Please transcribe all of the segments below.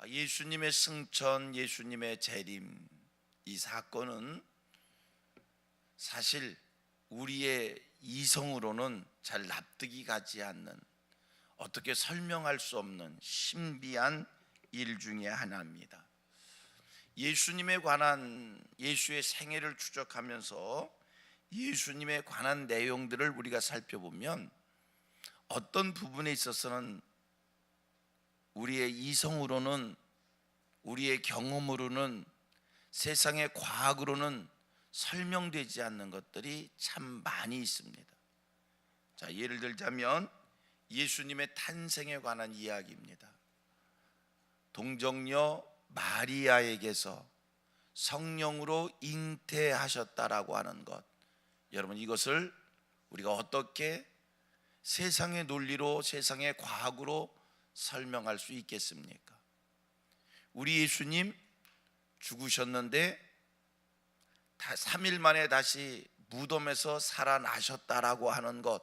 예수님의 승천, 예수님의 재림, 이 사건은 사실 우리의 이성으로는 잘 납득이 가지 않는, 어떻게 설명할 수 없는 신비한 일 중에 하나입니다. 예수님에 관한, 예수의 생애를 추적하면서 예수님에 관한 내용들을 우리가 살펴보면 어떤 부분에 있어서는 우리의 이성으로는, 우리의 경험으로는, 세상의 과학으로는 설명되지 않는 것들이 참 많이 있습니다. 자, 예를 들자면 예수님의 탄생에 관한 이야기입니다. 동정녀 마리아에게서 성령으로 잉태하셨다라고 하는 것, 여러분, 이것을 우리가 어떻게 세상의 논리로, 세상의 과학으로 설명할 수 있겠습니까? 우리 예수님 죽으셨는데 3일 만에 다시 무덤에서 살아나셨다라고 하는 것,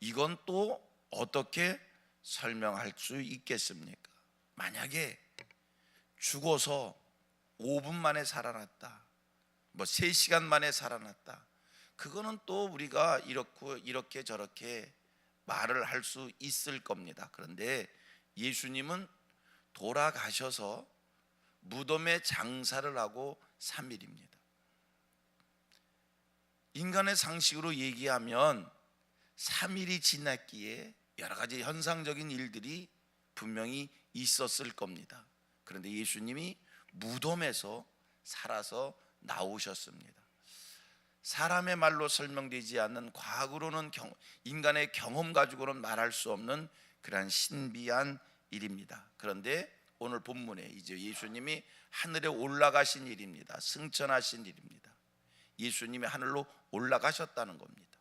이건 또 어떻게 설명할 수 있겠습니까? 만약에 죽어서 5분 만에 살아났다, 3시간 만에 살아났다, 그거는 또 우리가 이렇게 저렇게 말을 할 수 있을 겁니다. 그런데 예수님은 돌아가셔서 무덤에 장사를 하고 3일입니다. 인간의 상식으로 얘기하면 3일이 지났기에 여러 가지 현상적인 일들이 분명히 있었을 겁니다. 그런데 예수님이 무덤에서 살아서 나오셨습니다. 사람의 말로 설명되지 않는, 과학으로는 인간의 경험 가지고는 말할 수 없는 그러한 신비한 일입니다. 그런데 오늘 본문에 이제 예수님이 하늘에 올라가신 일입니다. 승천하신 일입니다. 예수님이 하늘로 올라가셨다는 겁니다.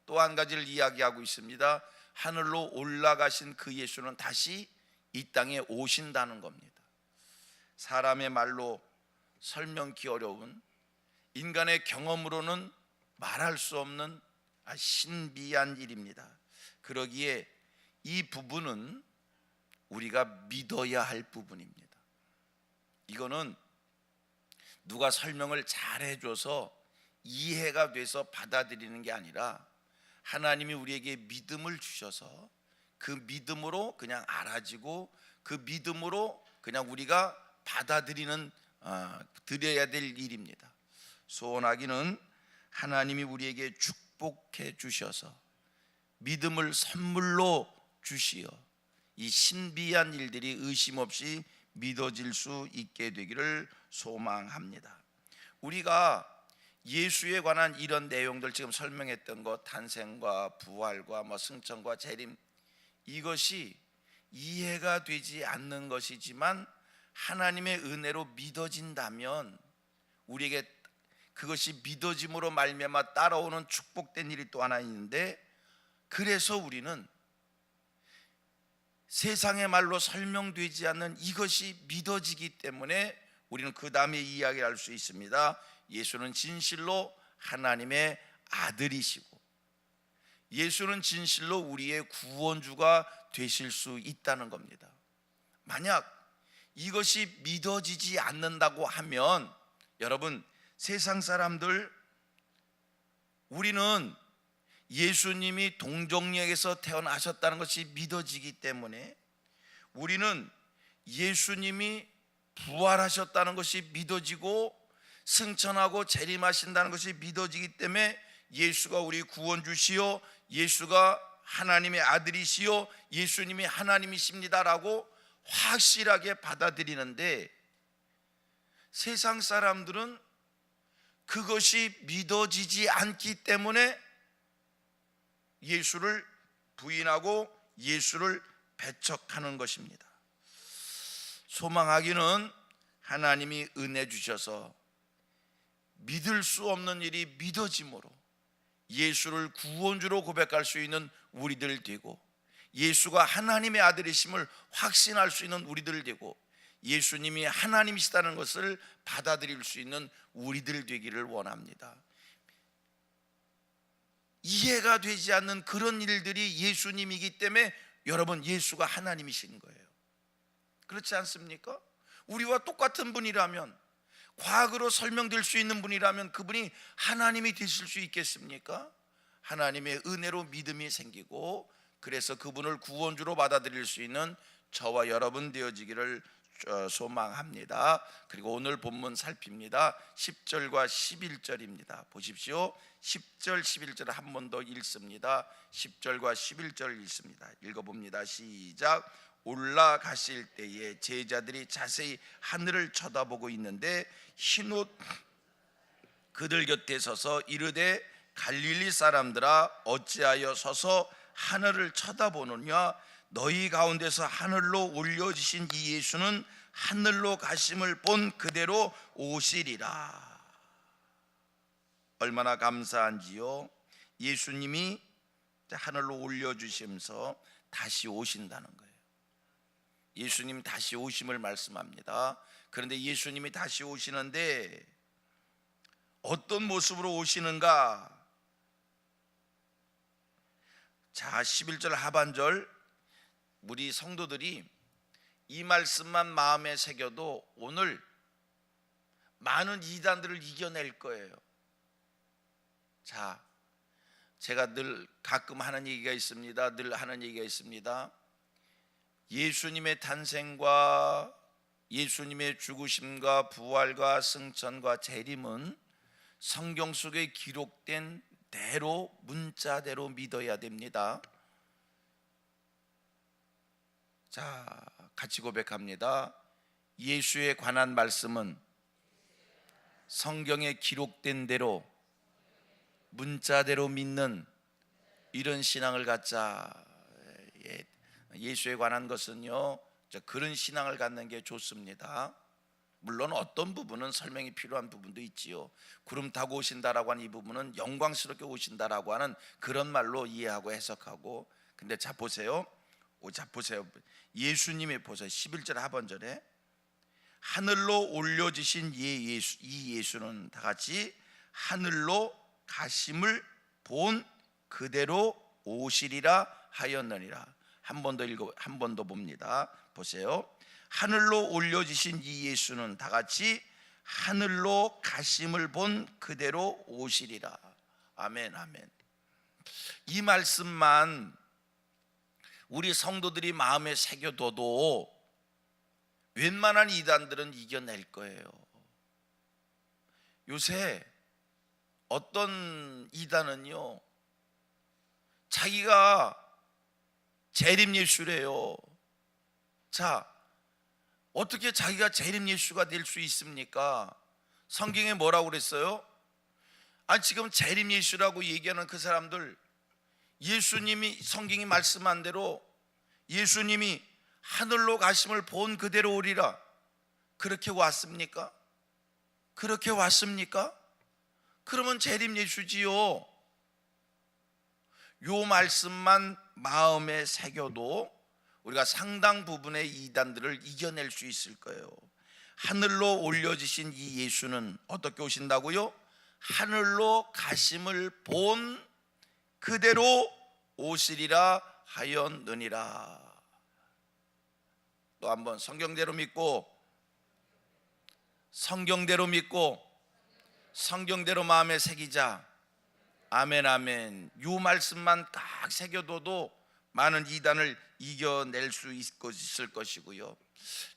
또 한 가지를 이야기하고 있습니다. 하늘로 올라가신 그 예수는 다시 이 땅에 오신다는 겁니다. 사람의 말로 설명기 어려운, 인간의 경험으로는 말할 수 없는 신비한 일입니다. 그러기에 이 부분은 우리가 믿어야 할 부분입니다. 이거는 누가 설명을 잘 해줘서 이해가 돼서 받아들이는 게 아니라 하나님이 우리에게 믿음을 주셔서 그 믿음으로 그냥 알아지고 그 믿음으로 그냥 우리가 받아들이는, 드려야 될 일입니다. 소원하기는 하나님이 우리에게 축복해 주셔서 믿음을 선물로 주시어 이 신비한 일들이 의심 없이 믿어질 수 있게 되기를 소망합니다. 우리가 예수에 관한 이런 내용들, 지금 설명했던 것, 탄생과 부활과 승천과 재림, 이것이 이해가 되지 않는 것이지만 하나님의 은혜로 믿어진다면 우리에게 그것이 믿어짐으로 말미암아 따라오는 축복된 일이 또 하나 있는데, 그래서 우리는 세상의 말로 설명되지 않는 이것이 믿어지기 때문에 우리는 그 다음에 이야기를 할 수 있습니다. 예수는 진실로 하나님의 아들이시고 예수는 진실로 우리의 구원주가 되실 수 있다는 겁니다. 만약 이것이 믿어지지 않는다고 하면, 여러분, 세상 사람들, 우리는 예수님이 동정녀에게서 태어나셨다는 것이 믿어지기 때문에, 우리는 예수님이 부활하셨다는 것이 믿어지고 승천하고 재림하신다는 것이 믿어지기 때문에 예수가 우리 구원주시오, 예수가 하나님의 아들이시오, 예수님이 하나님이십니다라고 확실하게 받아들이는데, 세상 사람들은 그것이 믿어지지 않기 때문에 예수를 부인하고 예수를 배척하는 것입니다. 소망하기는 하나님이 은혜 주셔서 믿을 수 없는 일이 믿어짐으로 예수를 구원주로 고백할 수 있는 우리들 되고, 예수가 하나님의 아들이심을 확신할 수 있는 우리들 되고, 예수님이 하나님이시다는 것을 받아들일 수 있는 우리들 되기를 원합니다. 이해가 되지 않는 그런 일들이 예수님이기 때문에 여러분, 예수가 하나님이신 거예요. 그렇지 않습니까? 우리와 똑같은 분이라면, 과학으로 설명될 수 있는 분이라면 그분이 하나님이 되실 수 있겠습니까? 하나님의 은혜로 믿음이 생기고, 그래서 그분을 구원주로 받아들일 수 있는 저와 여러분 되어지기를 소망합니다. 그리고 오늘 본문 살핍니다. 10절과 11절입니다. 보십시오. 10절 11절 한 번 더 읽습니다. 10절과 11절 읽습니다. 읽어봅니다. 시작. 올라가실 때에 제자들이 자세히 하늘을 쳐다보고 있는데 흰옷 그들 곁에 서서 이르되 갈릴리 사람들아 어찌하여 서서 하늘을 쳐다보느냐? 너희 가운데서 하늘로 올려지신 이 예수는 하늘로 가심을 본 그대로 오시리라. 얼마나 감사한지요. 예수님이 하늘로 올려주시면서 다시 오신다는 거예요. 예수님 다시 오심을 말씀합니다. 그런데 예수님이 다시 오시는데 어떤 모습으로 오시는가? 자, 11절 하반절, 우리 성도들이 이 말씀만 마음에 새겨도 오늘 많은 이단들을 이겨낼 거예요. 자, 제가 늘 가끔 하는 얘기가 있습니다. 늘 하는 얘기가 있습니다. 예수님의 탄생과 예수님의 죽으심과 부활과 승천과 재림은 성경 속에 기록된 대로, 문자대로 믿어야 됩니다. 자, 같이 고백합니다. 예수에 관한 말씀은 성경에 기록된 대로, 문자대로 믿는 이런 신앙을 갖자. 예수에 관한 것은요, 그런 신앙을 갖는 게 좋습니다. 물론 어떤 부분은 설명이 필요한 부분도 있지요. 구름 타고 오신다라고 하는 이 부분은 영광스럽게 오신다라고 하는 그런 말로 이해하고 해석하고. 근데 자 보세요. 예수님이 보세요. 11절 하반절에 하늘로 올려지신 이 예수는 다 같이 하늘로 가심을 본 그대로 오시리라 하였느니라. 한 번 더 봅니다. 보세요. 하늘로 올려지신 이 예수는 다 같이 하늘로 가심을 본 그대로 오시리라. 아멘, 아멘. 이 말씀만 우리 성도들이 마음에 새겨둬도 웬만한 이단들은 이겨낼 거예요. 요새 어떤 이단은요, 자기가 재림 예수래요. 자, 어떻게 자기가 재림 예수가 될 수 있습니까? 성경에 뭐라고 그랬어요? 지금 재림 예수라고 얘기하는 그 사람들, 예수님이 성경이 말씀한 대로 예수님이 하늘로 가심을 본 그대로 오리라. 그렇게 왔습니까? 그렇게 왔습니까? 그러면 재림 예수지요. 요 말씀만 마음에 새겨도 우리가 상당 부분의 이단들을 이겨낼 수 있을 거예요. 하늘로 올려지신 이 예수는 어떻게 오신다고요? 하늘로 가심을 본 그대로 오시리라 하였느니라. 또 한번 성경대로 믿고 성경대로 마음에 새기자. 아멘, 아멘. 이 말씀만 딱 새겨둬도 많은 이단을 이겨낼 수 있을 것이고요.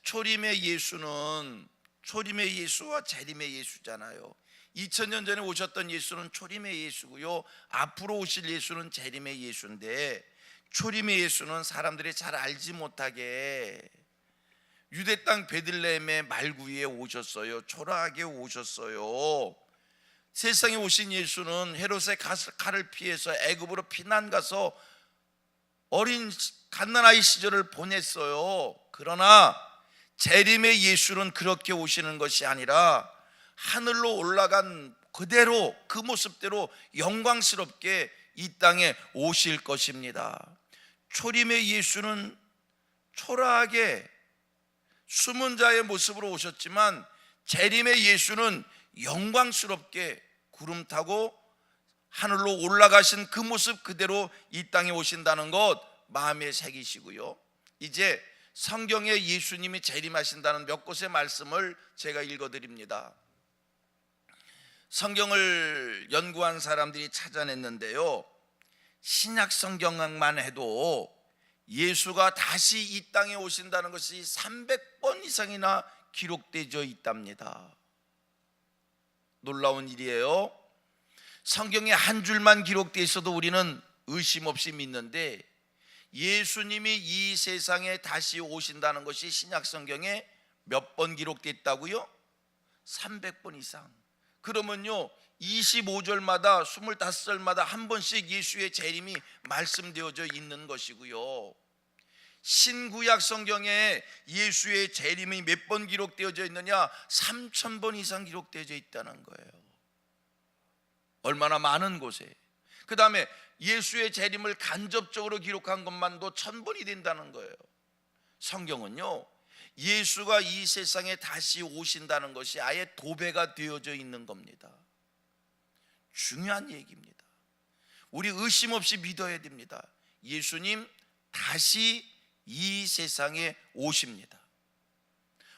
초림의 예수는 초림의 예수와 재림의 예수잖아요. 2000년 전에 오셨던 예수는 초림의 예수고요, 앞으로 오실 예수는 재림의 예수인데, 초림의 예수는 사람들이 잘 알지 못하게 유대 땅 베들레헴의 말구이에 오셨어요. 초라하게 오셨어요. 세상에 오신 예수는 헤롯의 칼을 피해서 애굽으로 피난 가서 어린 갓난아이 시절을 보냈어요. 그러나 재림의 예수는 그렇게 오시는 것이 아니라 하늘로 올라간 그대로, 그 모습대로 영광스럽게 이 땅에 오실 것입니다. 초림의 예수는 초라하게 숨은 자의 모습으로 오셨지만, 재림의 예수는 영광스럽게 구름 타고 하늘로 올라가신 그 모습 그대로 이 땅에 오신다는 것 마음에 새기시고요. 이제 성경에 예수님이 재림하신다는 몇 곳의 말씀을 제가 읽어드립니다. 성경을 연구한 사람들이 찾아냈는데요, 신약 성경만 해도 예수가 다시 이 땅에 오신다는 것이 300번 이상이나 기록되어 있답니다. 놀라운 일이에요. 성경에 한 줄만 기록되어 있어도 우리는 의심 없이 믿는데, 예수님이 이 세상에 다시 오신다는 것이 신약 성경에 몇 번 기록되어 있다고요? 300번 이상. 그러면요, 25절마다 25절마다 한 번씩 예수의 재림이 말씀되어져 있는 것이고요, 신구약 성경에 예수의 재림이 몇 번 기록되어져 있느냐? 3000번 이상 기록되어져 있다는 거예요. 얼마나 많은 곳에. 그 다음에 예수의 재림을 간접적으로 기록한 것만도 1000번이 된다는 거예요. 성경은요, 예수가 이 세상에 다시 오신다는 것이 아예 도배가 되어져 있는 겁니다. 중요한 얘기입니다. 우리 의심 없이 믿어야 됩니다. 예수님 다시 이 세상에 오십니다.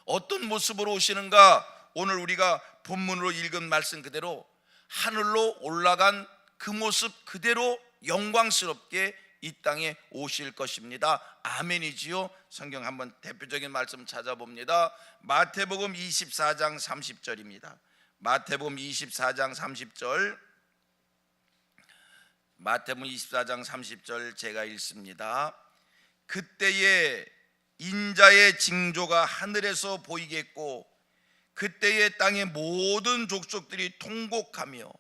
어떤 모습으로 오시는가? 오늘 우리가 본문으로 읽은 말씀 그대로 하늘로 올라간 그 모습 그대로 영광스럽게 이 땅에 오실 것입니다. 아멘이지요? 성경 한번 대표적인 말씀 찾아봅니다. 마태복음 24장 30절입니다. 마태복음 24장 30절, 마태복음 24장 30절 제가 읽습니다. 그때에 인자의 징조가 하늘에서 보이겠고 그때에 땅의 모든 족속들이 통곡하며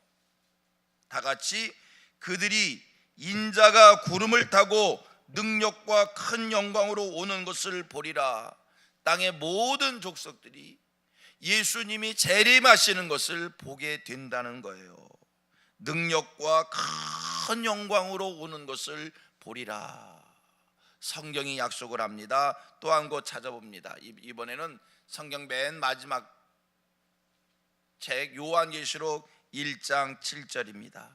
다 같이 그들이 인자가 구름을 타고 능력과 큰 영광으로 오는 것을 보리라. 땅의 모든 족속들이 예수님이 재림하시는 것을 보게 된다는 거예요. 능력과 큰 영광으로 오는 것을 보리라. 성경이 약속을 합니다. 또 한 곳 찾아봅니다. 이번에는 성경 맨 마지막 책 요한계시록 1장 7절입니다.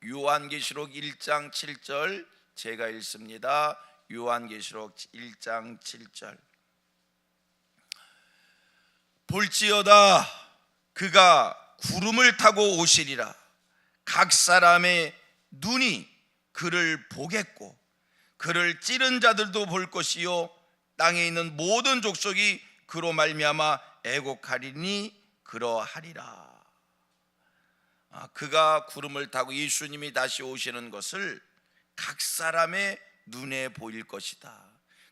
요한계시록 1장 7절 제가 읽습니다. 요한계시록 1장 7절. 볼지어다 그가 구름을 타고 오시리라. 각 사람의 눈이 그를 보겠고 그를 찌른 자들도 볼 것이요 땅에 있는 모든 족속이 그로 말미암아 애곡하리니 그러하리라. 그가 구름을 타고 예수님이 다시 오시는 것을 각 사람의 눈에 보일 것이다.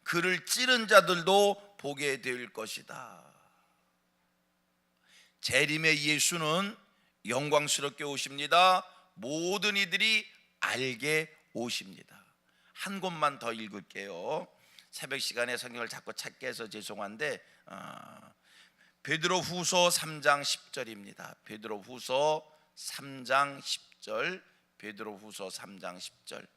그를 찌른 자들도 보게 될 것이다. 재림의 예수는 영광스럽게 오십니다. 모든 이들이 알게 오십니다. 한 곳만 더 읽을게요. 새벽 시간에 성경을 자꾸 찾게 해서 죄송한데 베드로후서 3장 10절입니다. 베드로후서 3장 10절. 베드로후서 3장 10절.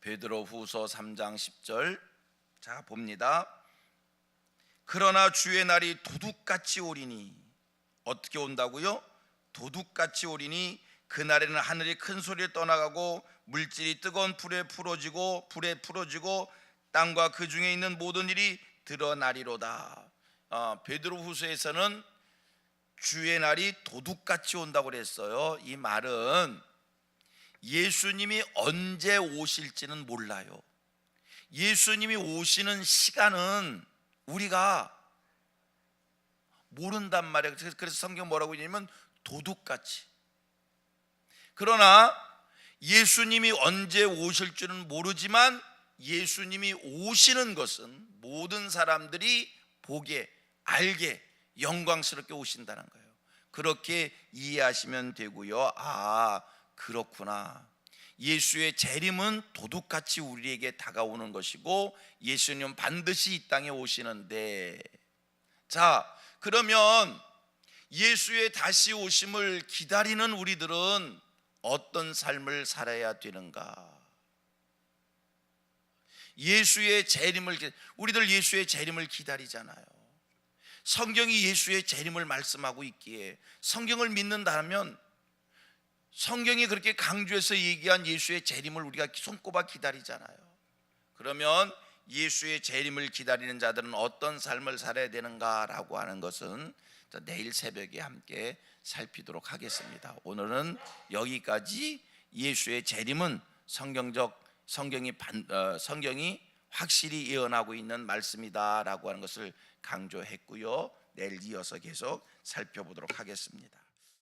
베드로후서 3장 10절. 자 봅니다. 그러나 주의 날이 도둑같이 오리니. 어떻게 온다고요? 도둑같이 오리니 그날에는 하늘이 큰 소리를 떠나가고 물질이 뜨거운 불에 풀어지고 땅과 그 중에 있는 모든 일이 드러나리로다. 베드로후서에서는 주의 날이 도둑같이 온다고 그랬어요. 이 말은 예수님이 언제 오실지는 몰라요. 예수님이 오시는 시간은 우리가 모른단 말이에요. 그래서 성경 뭐라고 했냐면 도둑같이. 그러나 예수님이 언제 오실 줄은 모르지만 예수님이 오시는 것은 모든 사람들이 보게 알게 영광스럽게 오신다는 거예요. 그렇게 이해하시면 되고요. 그렇구나. 예수의 재림은 도둑같이 우리에게 다가오는 것이고 예수님은 반드시 이 땅에 오시는데, 자 그러면 예수의 다시 오심을 기다리는 우리들은 어떤 삶을 살아야 되는가? 예수의 재림을, 우리들 예수의 재림을 기다리잖아요. 성경이 예수의 재림을 말씀하고 있기에 성경을 믿는다면 성경이 그렇게 강조해서 얘기한 예수의 재림을 우리가 손꼽아 기다리잖아요. 그러면 예수의 재림을 기다리는 자들은 어떤 삶을 살아야 되는가라고 하는 것은 내일 새벽에 함께 살피도록 하겠습니다. 오늘은 여기까지. 예수의 재림은 성경이 확실히 예언하고 있는 말씀이다라고 하는 것을 강조했고요. 내일 이어서 계속 살펴보도록 하겠습니다.